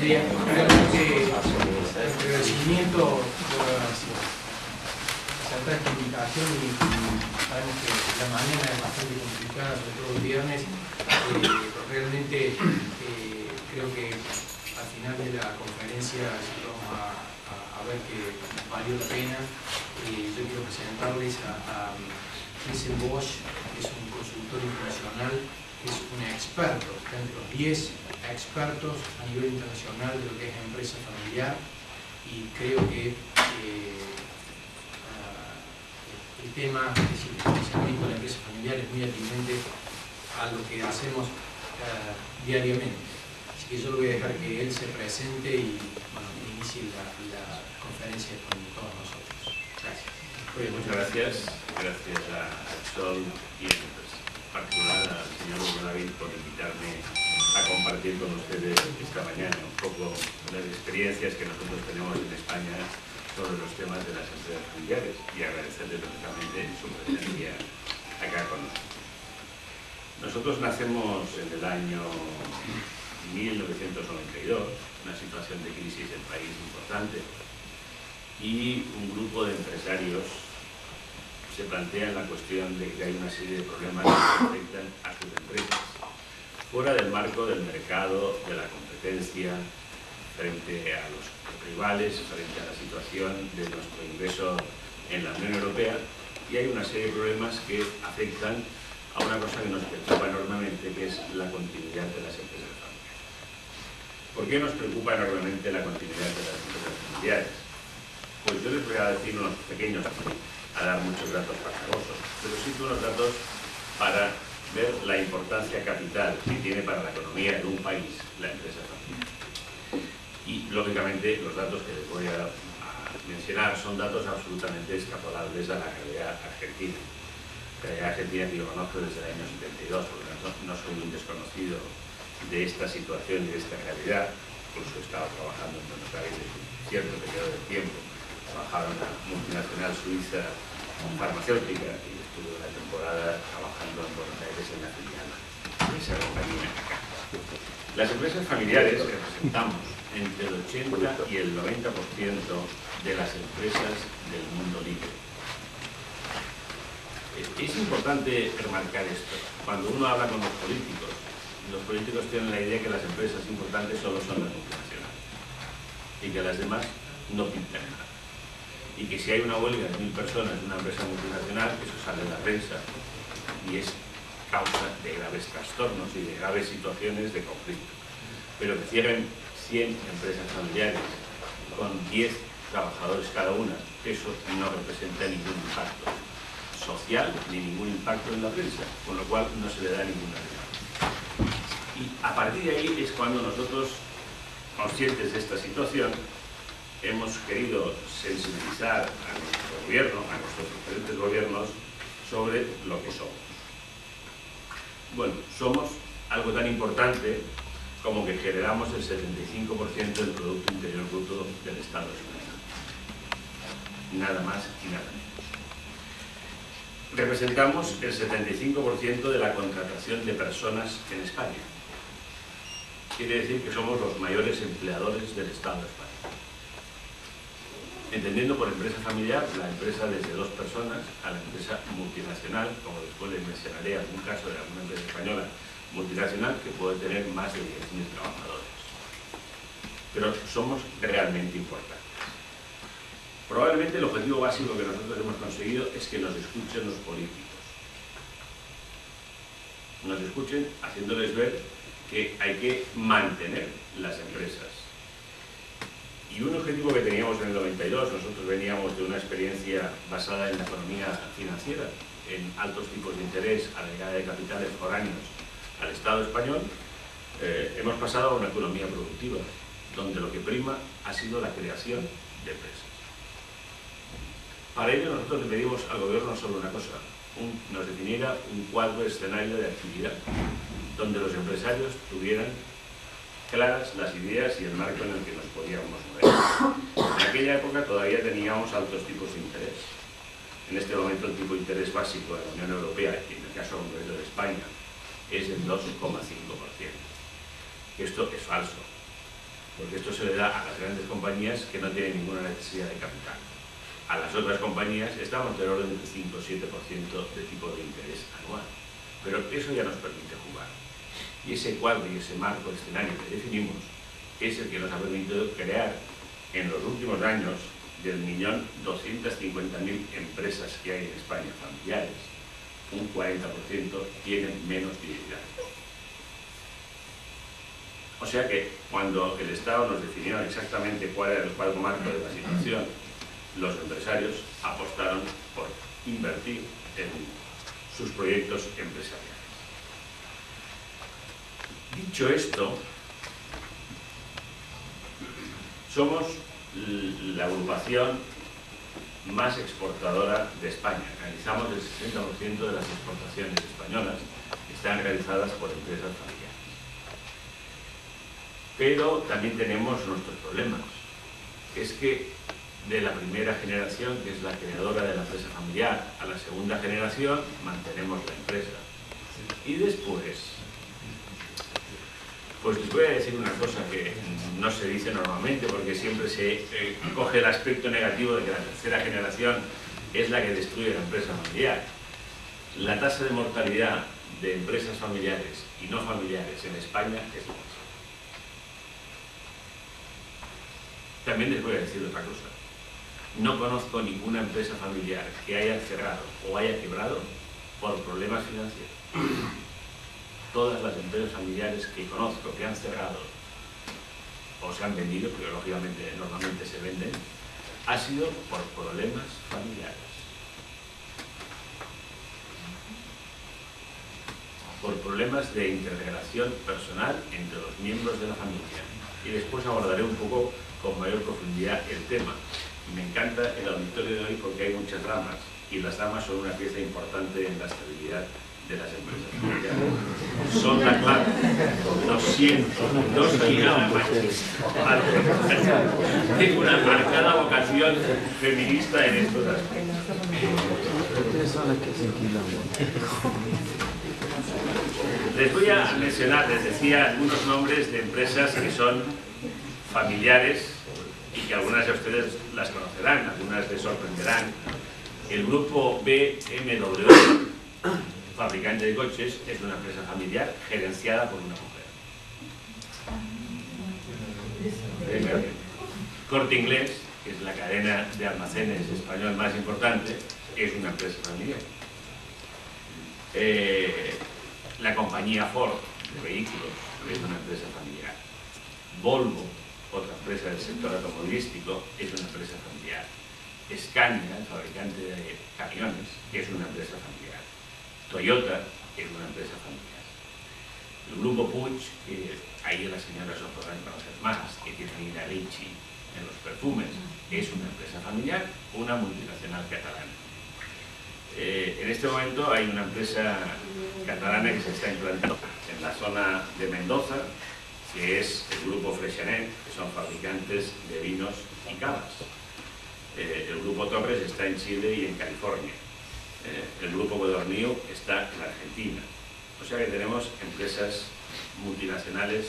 días. Realmente el agradecimiento por aceptar esta invitación y sabemos que la mañana es bastante complicada, sobre todo el viernes, pero realmente creo que al final de la conferencia vamos a ver que valió la pena. Yo quiero presentarles a Vincent Bosch, que es un consultor internacional, que es un experto, está entre los 10 expertos a nivel internacional de lo que es empresa familiar, y creo que el tema, es decir, el funcionamiento de la empresa familiar es muy atinente a lo que hacemos diariamente. Así que yo lo voy a dejar que él se presente y bueno, inicie la conferencia con todos nosotros. Gracias. Muy bien, muchas gracias. Gracias a Sol y en particular al señor David por invitarme a compartir con ustedes esta mañana un poco las experiencias que nosotros tenemos en España sobre los temas de las empresas familiares y agradecerles lógicamente su presencia acá con nosotros. Nosotros nacemos en el año 1992, una situación de crisis del país importante, y un grupo de empresarios se plantean la cuestión de que hay una serie de problemas que afectan a sus empresas, fuera del marco del mercado, de la competencia, frente a los rivales, frente a la situación de nuestro ingreso en la Unión Europea, y hay una serie de problemas que afectan a una cosa que nos preocupa enormemente, que es la continuidad de las empresas familiares. ¿Por qué nos preocupa enormemente la continuidad de las empresas familiares? Pues yo les voy a decir unos pequeños, a dar muchos datos farragosos, pero sí unos datos para ver la importancia capital que tiene para la economía de un país la empresa familiar. Y, lógicamente, los datos que les voy a mencionar son datos absolutamente extrapolables a la realidad argentina. La realidad argentina que yo conozco desde el año 72, por lo tanto no soy un desconocido de esta situación y de esta realidad. Incluso he estado trabajando en Buenos Aires un cierto periodo de tiempo. Trabajaba en una multinacional suiza farmacéutica y estuve una temporada trabajando en Buenos Aires en la filial de esa compañía acá. Las empresas familiares representamos entre el 80 y el 90% de las empresas del mundo libre. Es importante remarcar esto. Cuando uno habla con los políticos tienen la idea que las empresas importantes solo son las multinacionales y que las demás no pintan nada. Y que si hay una huelga de 1000 personas en una empresa multinacional, eso sale en la prensa y es causa de graves trastornos y de graves situaciones de conflicto. Pero que cierren 100 empresas familiares con 10 trabajadores cada una, eso no representa ningún impacto social ni ningún impacto en la prensa, con lo cual no se le da ninguna ayuda. Y a partir de ahí es cuando nosotros, conscientes de esta situación, hemos querido sensibilizar a nuestro gobierno, a nuestros diferentes gobiernos, sobre lo que somos. Bueno, somos algo tan importante como que generamos el 75% del Producto Interior Bruto del Estado español. Nada más y nada menos. Representamos el 75% de la contratación de personas en España. Quiere decir que somos los mayores empleadores del Estado español. Entendiendo por empresa familiar la empresa desde 2 personas a la empresa multinacional, como después les mencionaré algún caso de alguna empresa española multinacional que puede tener más de 10.000 trabajadores. Pero somos realmente importantes. Probablemente el objetivo básico que nosotros hemos conseguido es que nos escuchen los políticos. Nos escuchen haciéndoles ver que hay que mantener las empresas. Y un objetivo que teníamos en el 92, nosotros veníamos de una experiencia basada en la economía financiera, en altos tipos de interés, a la llegada de capitales foráneos al Estado español, hemos pasado a una economía productiva, donde lo que prima ha sido la creación de empresas. Para ello nosotros le pedimos al gobierno solo una cosa, nos definiera un cuadro escenario de actividad, donde los empresarios tuvieran claras las ideas y el marco en el que nos podíamos mover. En aquella época todavía teníamos altos tipos de interés. En este momento el tipo de interés básico de la Unión Europea, y en el caso concreto de España, es del 2,5%. Esto es falso. porque esto se le da a las grandes compañías que no tienen ninguna necesidad de capital. A las otras compañías estamos del orden del 5 o 7% de tipo de interés anual, pero eso ya nos permite jugar. Y ese cuadro y ese marco escenario que definimos es el que nos ha permitido crear en los últimos años, del 1.250.000 empresas que hay en España familiares, un 40% tienen menos de 10 años. O sea que cuando el Estado nos definió exactamente cuál era el cuadro marco de la situación, los empresarios apostaron por invertir en sus proyectos empresariales. Dicho esto, somos la agrupación más exportadora de España. Realizamos el 60% de las exportaciones españolas que están realizadas por empresas familiares. Pero también tenemos nuestros problemas. Es que de la primera generación, que es la creadora de la empresa familiar, a la segunda generación mantenemos la empresa. Y después, pues les voy a decir una cosa que no se dice normalmente porque siempre se coge el aspecto negativo de que la tercera generación es la que destruye la empresa familiar. La tasa de mortalidad de empresas familiares y no familiares en España es la misma. También les voy a decir otra cosa. No conozco ninguna empresa familiar que haya cerrado o haya quebrado por problemas financieros. Todas las empresas familiares que conozco que han cerrado o se han vendido, porque lógicamente normalmente se venden, ha sido por problemas familiares. Por problemas de interrelación personal entre los miembros de la familia. Y después abordaré un poco con mayor profundidad el tema. Me encanta el auditorio de hoy porque hay muchas ramas y las ramas son una pieza importante en la estabilidad de las empresas familiares. Son la clave. Lo siento, no soy nada machista. Tengo una marcada vocación feminista en estos aspectos. Les voy a mencionar, les decía, algunos nombres de empresas que son familiares y que algunas de ustedes las conocerán, algunas les sorprenderán. El grupo BMW, fabricante de coches, es una empresa familiar gerenciada por una mujer. Corte Inglés, que es la cadena de almacenes español más importante, es una empresa familiar. La compañía Ford de vehículos es una empresa familiar. Volvo, otra empresa del sector automovilístico, es una empresa familiar. Scania, el fabricante de camiones, es una empresa familiar. Toyota es una empresa familiar. El grupo Puig, que ahí las señoras lo podrán conocer más, que tiene Nina Ricci en los perfumes, es una empresa familiar, una multinacional catalana. En este momento hay una empresa catalana que se está implantando en la zona de Mendoza, que es el grupo Freixenet, que son fabricantes de vinos y cavas. El grupo Torres está en Chile y en California. El grupo Codorníu está en Argentina. O sea que tenemos empresas multinacionales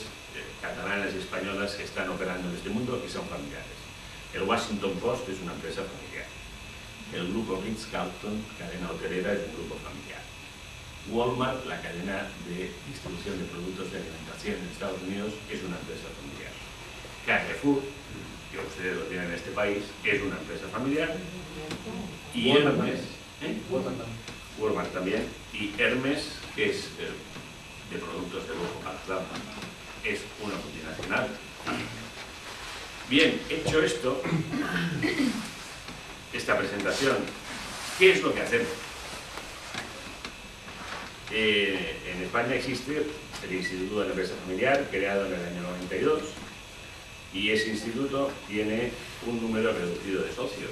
catalanas y españolas que están operando en este mundo y son familiares. El Washington Post es una empresa familiar. El grupo Ritz-Carlton, cadena hotelera, es un grupo familiar. Walmart, la cadena de distribución de productos de alimentación en Estados Unidos, es una empresa familiar. Carrefour, que ustedes lo tienen en este país, es una empresa familiar. Y Hermes, Walmart también. Y Hermes, que es de productos de lujo para la es una multinacional. Bien, hecho esto, esta presentación, ¿qué es lo que hacemos? En España existe el Instituto de la Empresa Familiar, creado en el año 92, y ese instituto tiene un número reducido de socios.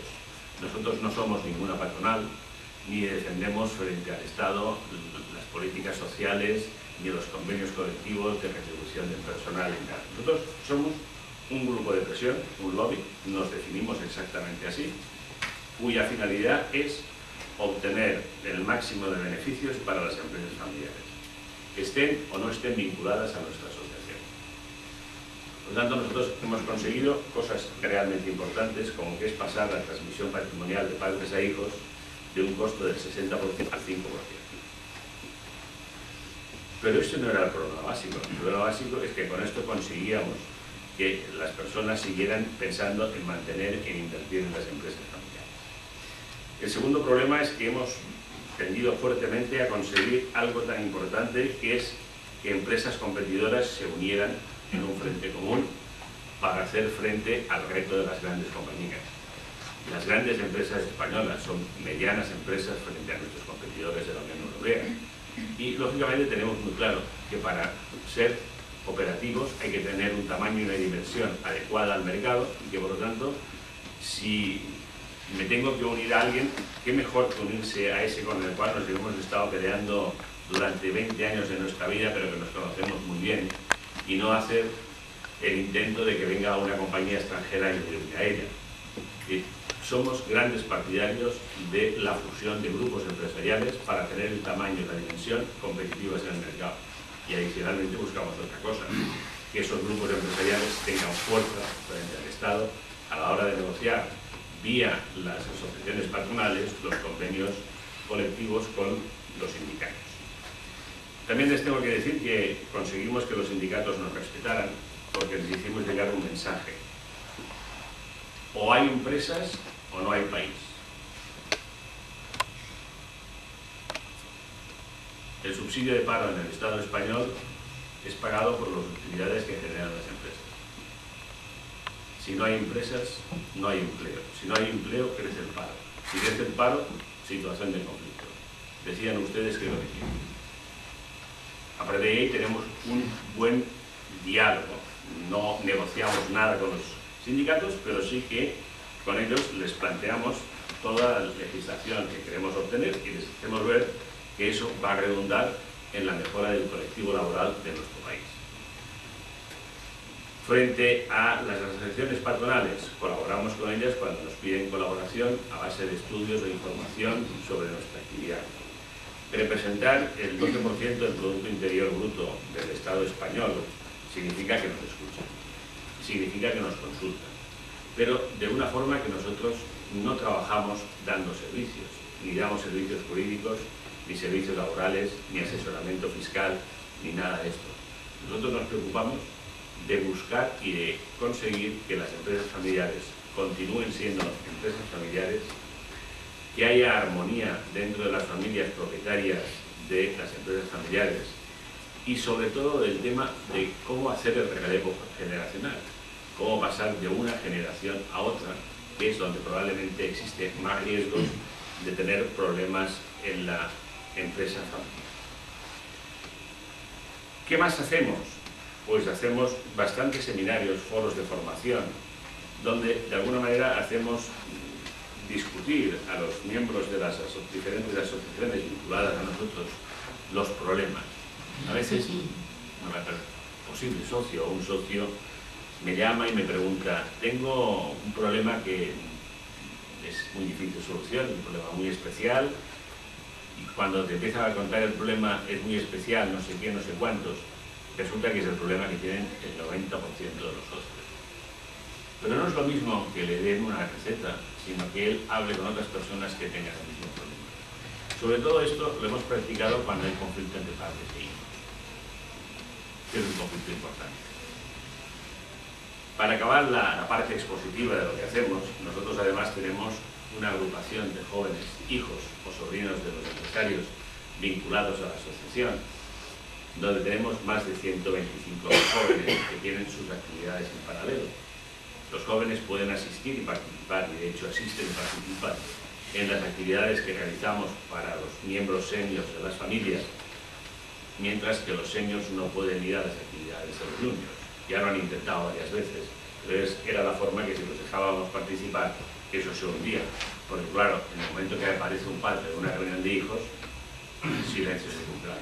Nosotros no somos ninguna patronal, ni defendemos frente al Estado las políticas sociales, ni los convenios colectivos de retribución del personal. Nosotros somos un grupo de presión, un lobby, nos definimos exactamente así, cuya finalidad es obtener el máximo de beneficios para las empresas familiares, estén o no estén vinculadas a nuestra asociación. Por lo tanto, nosotros hemos conseguido cosas realmente importantes, como que es pasar la transmisión patrimonial de padres a hijos de un costo del 60% al 5%. Pero eso no era el problema básico. El problema básico es que con esto conseguíamos que las personas siguieran pensando en mantener, en invertir en las empresas familiares. El segundo problema es que hemos tendido fuertemente a conseguir algo tan importante, que es que empresas competidoras se unieran en un frente común para hacer frente al reto de las grandes compañías. Las grandes empresas españolas son medianas empresas frente a nuestros competidores de la Unión Europea. Y lógicamente tenemos muy claro que para ser operativos hay que tener un tamaño y una dimensión adecuada al mercado, y que por lo tanto, si me tengo que unir a alguien, qué mejor que unirse a ese con el cual nos hemos estado peleando durante 20 años de nuestra vida, pero que nos conocemos muy bien, y no hacer el intento de que venga una compañía extranjera y unirme a ella. Somos grandes partidarios de la fusión de grupos empresariales para tener el tamaño y la dimensión competitivas en el mercado. Y adicionalmente buscamos otra cosa, que esos grupos empresariales tengan fuerza frente al Estado a la hora de negociar vía las asociaciones patronales los convenios colectivos con los sindicatos. También les tengo que decir que conseguimos que los sindicatos nos respetaran porque les hicimos llegar un mensaje: o hay empresas o no hay país. El subsidio de paro en el Estado español es pagado por las utilidades que generan las empresas. Si no hay empresas, no hay empleo. Si no hay empleo, crece el paro. Si crece el paro, situación de conflicto. Decían ustedes que lo decían. A partir de ahí tenemos un buen diálogo. No negociamos nada con los sindicatos, pero sí que con ellos les planteamos toda la legislación que queremos obtener y les hacemos ver que eso va a redundar en la mejora del colectivo laboral de nuestro país. Frente a las asociaciones patronales, colaboramos con ellas cuando nos piden colaboración a base de estudios o información sobre nuestra actividad. Representar el 12% del Producto Interior Bruto del Estado español significa que nos escuchan, significa que nos consultan, pero de una forma que nosotros no trabajamos dando servicios, ni damos servicios jurídicos, ni servicios laborales, ni asesoramiento fiscal, ni nada de esto. Nosotros nos preocupamos de buscar y de conseguir que las empresas familiares continúen siendo empresas familiares, que haya armonía dentro de las familias propietarias de las empresas familiares y sobre todo del tema de cómo hacer el relevo generacional, cómo pasar de una generación a otra, que es donde probablemente existe más riesgos de tener problemas en la empresa familiar. ¿Qué más hacemos? Pues hacemos bastantes seminarios, foros de formación, donde de alguna manera hacemos discutir a los miembros de las diferentes asociaciones vinculadas a nosotros los problemas. A veces un posible socio o un socio me llama y me pregunta: tengo un problema que es muy difícil de solucionar, un problema muy especial, y cuando te empiezan a contar el problema es muy especial, no sé qué, no sé cuántos, resulta que es el problema que tienen el 90% de los socios. Pero no es lo mismo que le den una receta, sino que él hable con otras personas que tengan el mismo problema. Sobre todo esto lo hemos practicado cuando hay conflicto entre padres e hijos, que es un conflicto importante. Para acabar la parte expositiva de lo que hacemos, nosotros además tenemos una agrupación de jóvenes hijos o sobrinos de los empresarios vinculados a la asociación, donde tenemos más de 125 jóvenes que tienen sus actividades en paralelo. Los jóvenes pueden asistir y participar, y de hecho asisten y participan en las actividades que realizamos para los miembros seniors de las familias, mientras que los seniors no pueden ir a las actividades de los juniors. Ya lo han intentado varias veces, pero era la forma que si los dejábamos participar, eso se hundía. Porque claro, en el momento que aparece un padre de una reunión de hijos, silencio sepulcral.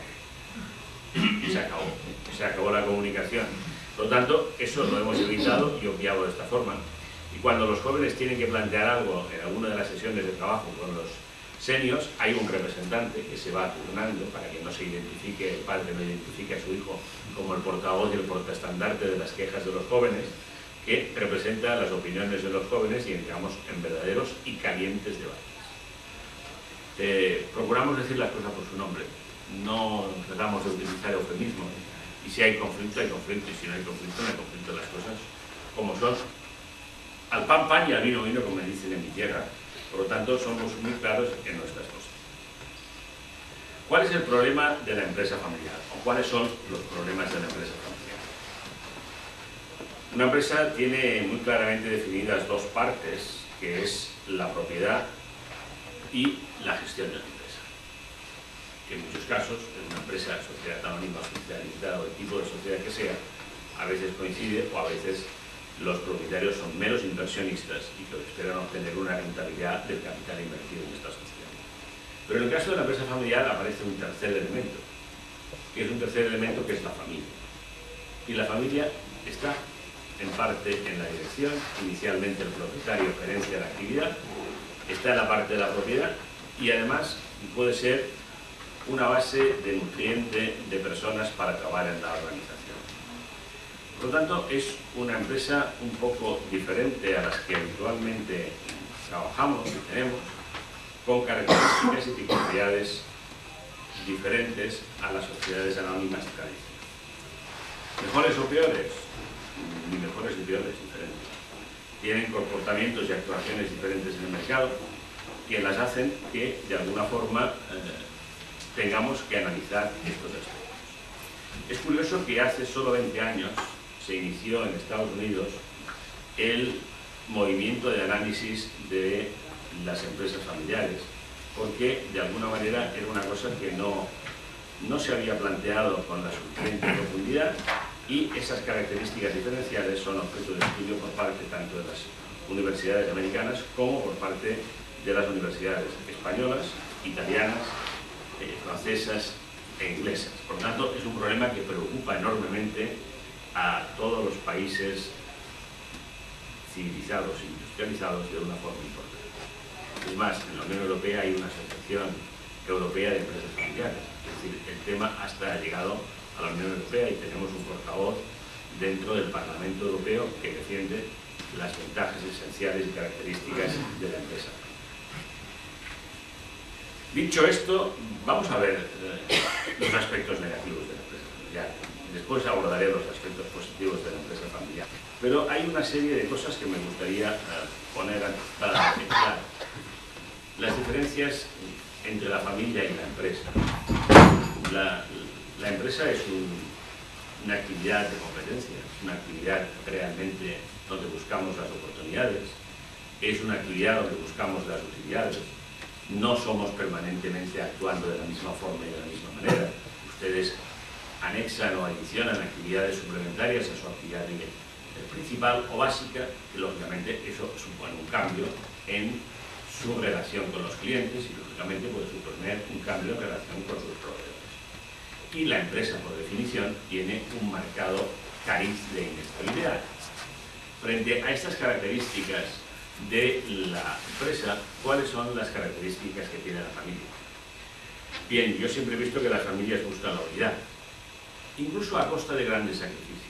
Se acabó la comunicación. Por lo tanto, eso lo hemos evitado y obviado de esta forma. Y cuando los jóvenes tienen que plantear algo en alguna de las sesiones de trabajo con los seniors, hay un representante que se va turnando para que no se identifique, el padre no identifique a su hijo como el portavoz y el portaestandarte de las quejas de los jóvenes, que representa las opiniones de los jóvenes y entramos en verdaderos y calientes debates. Procuramos decir las cosas por su nombre, no tratamos de utilizar eufemismos, y si hay conflicto, hay conflicto, y si no hay conflicto, no hay conflicto, las cosas como son. Al pan, pan y al vino, vino, como me dicen en mi tierra. Por lo tanto, somos muy claros en nuestras cosas. ¿Cuál es el problema de la empresa familiar? ¿O cuáles son los problemas de la empresa familiar? Una empresa tiene muy claramente definidas dos partes, que es la propiedad y la gestión de la empresa. Que en muchos casos, en una empresa, sociedad anónima, sociedad o el tipo de sociedad que sea, a veces coincide o a veces los propietarios son meros inversionistas y que esperan obtener una rentabilidad del capital invertido en esta sociedad. Pero en el caso de la empresa familiar aparece un tercer elemento, que es un tercer elemento que es la familia. Y la familia está en parte en la dirección, inicialmente el propietario gerencia la actividad, está en la parte de la propiedad y además puede ser una base de nutriente de personas para acabar en la organización. Por lo tanto, es una empresa un poco diferente a las que habitualmente trabajamos y tenemos, con características y peculiaridades diferentes a las sociedades anónimas tradicionales. ¿Mejores o peores? Ni mejores ni peores, diferentes. Tienen comportamientos y actuaciones diferentes en el mercado que las hacen que, de alguna forma, tengamos que analizar estos aspectos. Es curioso que hace solo 20 años se inició en Estados Unidos el movimiento de análisis de las empresas familiares, porque de alguna manera era una cosa que no se había planteado con la suficiente profundidad y esas características diferenciales son objeto de estudio por parte tanto de las universidades americanas como por parte de las universidades españolas, italianas, francesas e inglesas. Por lo tanto, es un problema que preocupa enormemente a todos los países civilizados e industrializados de una forma importante. Es más, en la Unión Europea hay una asociación europea de empresas familiares, es decir, el tema hasta ha llegado a la Unión Europea y tenemos un portavoz dentro del Parlamento Europeo que defiende las ventajas esenciales y características de la empresa. Dicho esto, vamos a ver los aspectos negativos de la empresa familiar. Después abordaré los aspectos positivos de la empresa familiar. Pero hay una serie de cosas que me gustaría poner para claro. Las diferencias entre la familia y la empresa. La empresa es una actividad de competencia, es una actividad realmente donde buscamos las oportunidades, es una actividad donde buscamos las utilidades. No somos permanentemente actuando de la misma forma y de la misma manera. Ustedes anexan o adicionan actividades suplementarias a su actividad principal o básica, y lógicamente eso supone un cambio en su relación con los clientes y lógicamente puede suponer un cambio en relación con sus proveedores. Y la empresa, por definición, tiene un marcado cariz de inestabilidad. Frente a estas características de la empresa, ¿cuáles son las características que tiene la familia? Bien, yo siempre he visto que las familias buscan la unidad, incluso a costa de grandes sacrificios.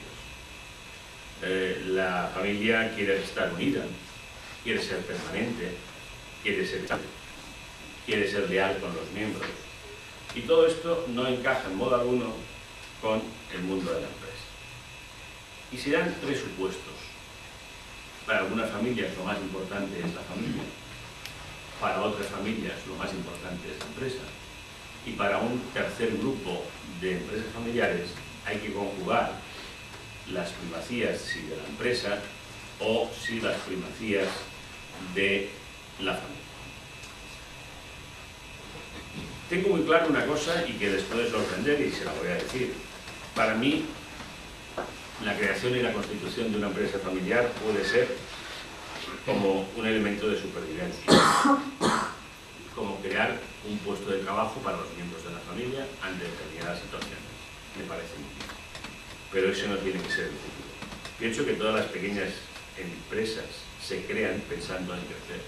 La familia quiere estar unida, quiere ser permanente, quiere ser leal con los miembros. Y todo esto no encaja en modo alguno con el mundo de la empresa. Y se dan tres supuestos. Para algunas familias lo más importante es la familia, para otras familias lo más importante es la empresa, y para un tercer grupo de empresas familiares hay que conjugar las primacías si de la empresa o si las primacías de la familia. Tengo muy claro una cosa y que les puede sorprender y se la voy a decir. Para mí, la creación y la constitución de una empresa familiar puede ser como un elemento de supervivencia, como crear un puesto de trabajo para los miembros de la familia ante determinadas situaciones. Me parece muy bien. Pero eso no tiene que ser el futuro. Pienso que todas las pequeñas empresas se crean pensando en crecer.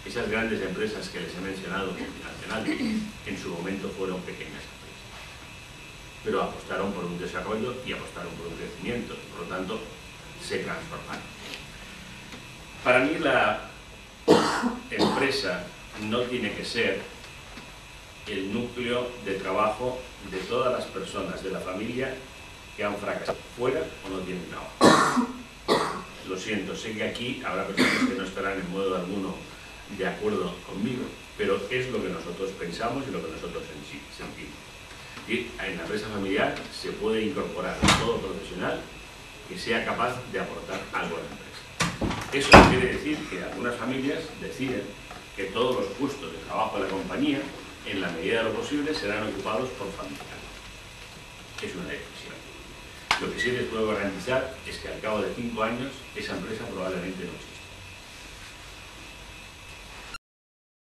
Esas grandes empresas que les he mencionado, multinacionales, en su momento fueron pequeñas empresas, pero apostaron por un desarrollo y apostaron por un crecimiento, y por lo tanto se transformaron. Para mí la empresa no tiene que ser el núcleo de trabajo de todas las personas de la familia que han fracasado fuera o no tienen trabajo. Lo siento, sé que aquí habrá personas que no estarán en modo alguno de acuerdo conmigo, pero es lo que nosotros pensamos y lo que nosotros sentimos. Y en la empresa familiar se puede incorporar todo profesional que sea capaz de aportar algo a la empresa. Eso quiere decir que algunas familias deciden que todos los puestos de trabajo de la compañía, en la medida de lo posible, serán ocupados por familiares. Es una decisión. Lo que sí les puedo garantizar es que al cabo de 5 años esa empresa probablemente no existe.